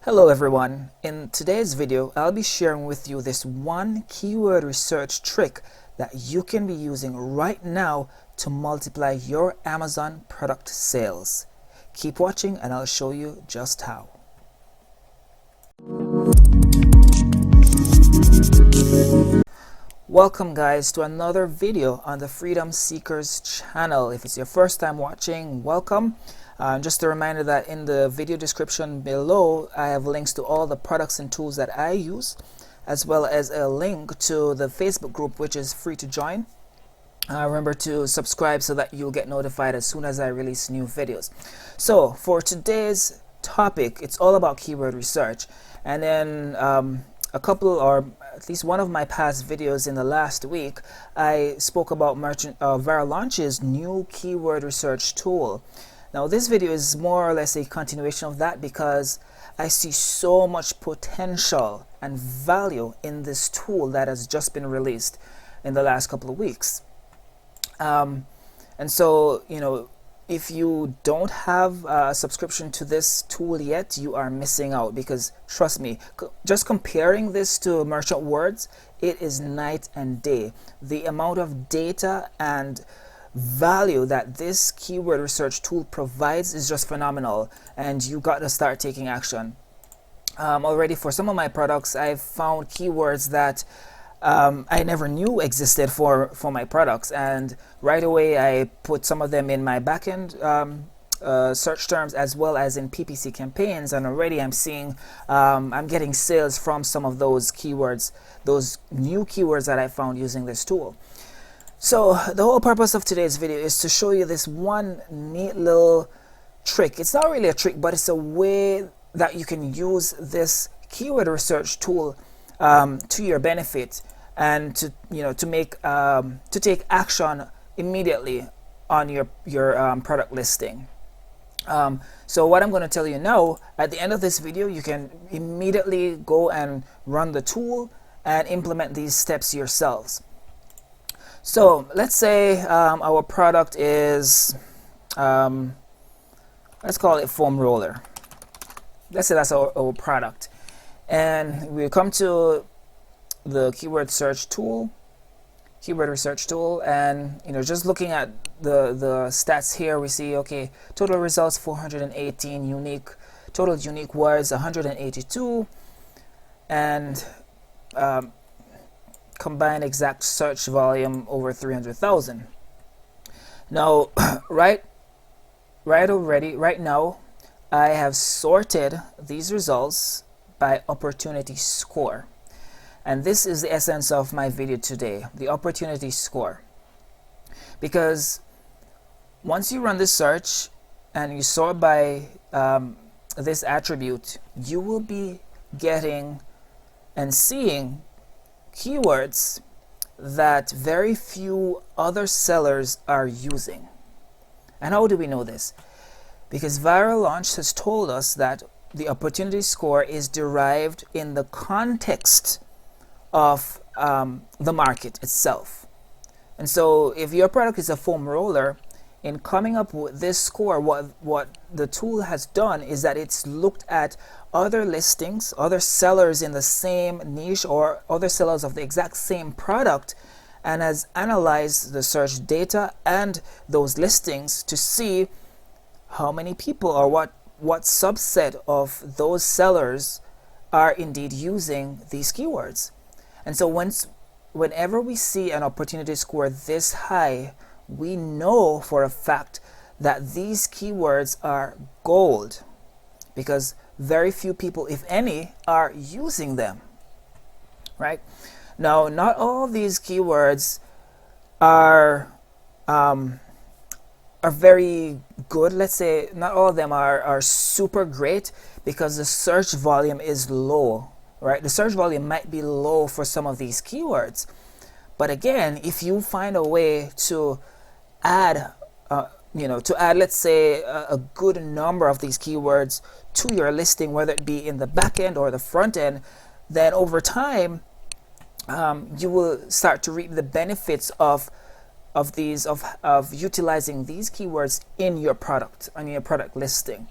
Hello everyone. In today's video, I'll be sharing with you this one keyword research trick that you can be using right now to multiply your Amazon product sales. Keep watching and I'll show you just how. Welcome guys to another video on the Freedom Seekers channel. If it's your first time watching, welcome. Just a reminder that in the video description below I have links to all the products and tools that I use, as well as a link to the Facebook group, which is free to join. Remember to subscribe so that you'll get notified as soon as I release new videos. So for today's topic, it's all about keyword research, and then a couple, or at least one of my past videos in the last week, I spoke about Viral Launch's new keyword research tool. Now this video is more or less a continuation of that because I see so much potential and value in this tool that has just been released in the last couple of weeks. And so, you know, if you don't have a subscription to this tool yet, you are missing out, because trust me, just comparing this to Merchant Words, it is night and day. The amount of data and value that this keyword research tool provides is just phenomenal, and you got to start taking action. Already for some of my products, I've found keywords that I never knew existed for my products, and right away I put some of them in my backend search terms as well as in PPC campaigns, and already I'm seeing I'm getting sales from some of those keywords, those new keywords that I found using this tool. So the whole purpose of today's video is to show you this one neat little trick. It's not really a trick, but it's a way that you can use this keyword research tool to your benefit, and to take action immediately on your product listing. So what I'm going to tell you now, at the end of this video, you can immediately go and run the tool and implement these steps yourselves. So let's say our product is, let's call it foam roller. Let's say that's our product, and we come to the keyword research tool, and just looking at the stats here, we see, okay, total results 418, total unique words 182, and combined exact search volume over 300,000. Now right now I have sorted these results by opportunity score, and this is the essence of my video today, the opportunity score. Because once you run this search and you sort by this attribute, you will be getting and seeing keywords that very few other sellers are using. And how do we know this? Because Viral Launch has told us that the opportunity score is derived in the context of the market itself. And so if your product is a foam roller, in coming up with this score, what the tool has done is that it's looked at other listings, other sellers in the same niche, or other sellers of the exact same product, and has analyzed the search data and those listings to see how many people, or what subset of those sellers are indeed using these keywords. And so whenever we see an opportunity score this high, we know for a fact that these keywords are gold, because very few people, if any, are using them. Right? Now, not all of these keywords are very good. Let's say not all of them are super great, because the search volume is low. Right? The search volume might be low for some of these keywords, but again, if you find a way to add let's say a good number of these keywords to your listing, whether it be in the back end or the front end, then over time you will start to reap the benefits of utilizing these keywords in your product, on your product listing.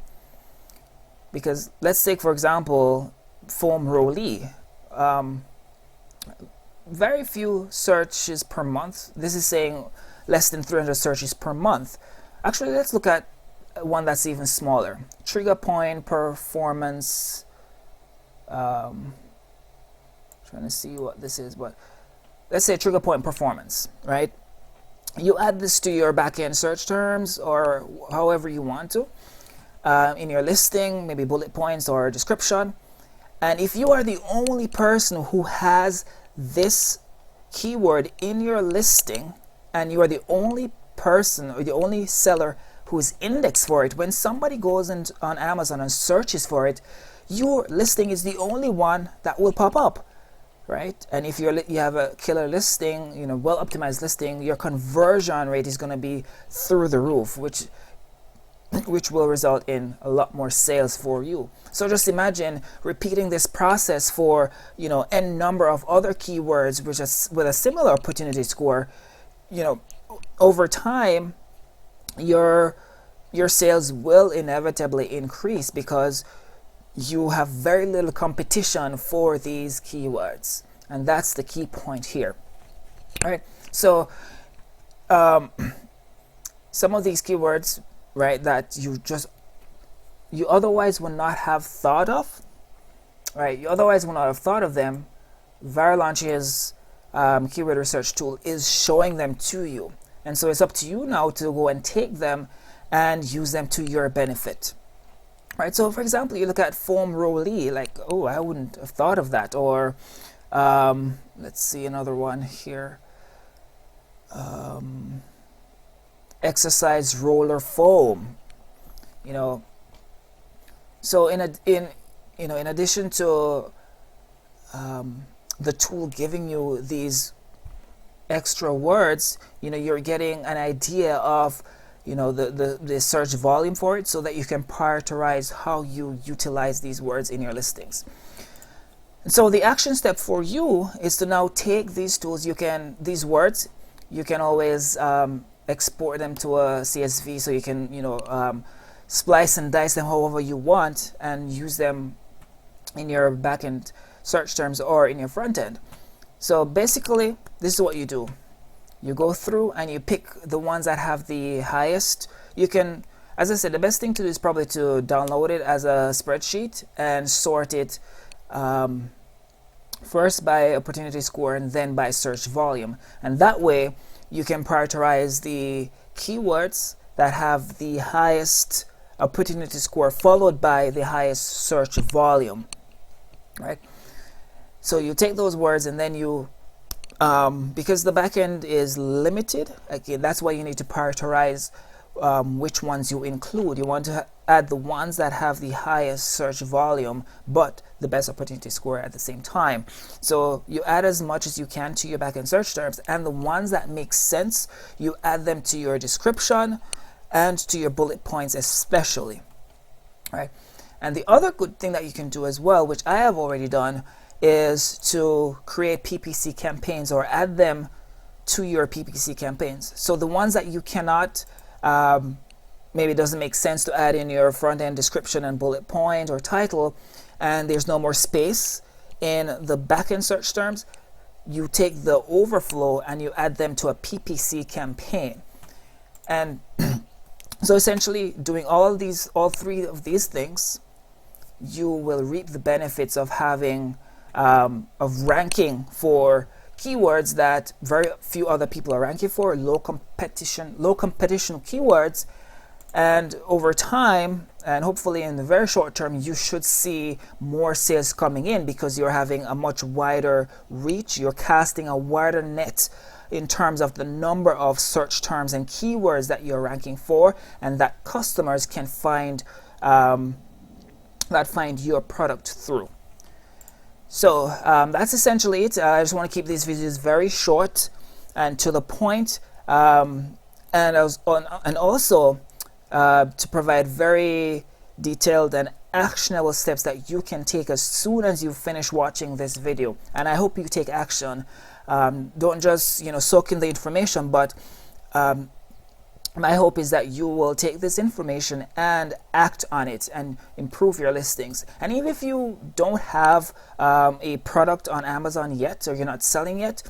my hope is that you will take this information and act on it and improve your listings. And even if you don't have a product on Amazon yet, or you're not selling yet,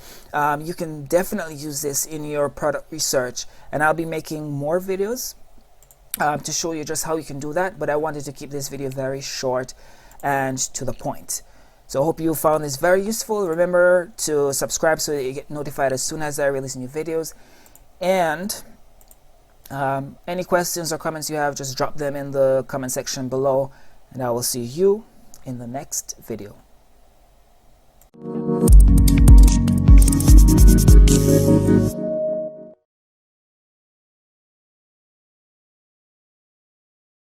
you can definitely use this in your product research. And I'll be making more videos to show you just how you can do that, but I wanted to keep this video very short and to the point. So I hope you found this very useful. Remember to subscribe so that you get notified as soon as I release new videos. And any questions or comments you have, just drop them in the comment section below, and I will see you in the next video.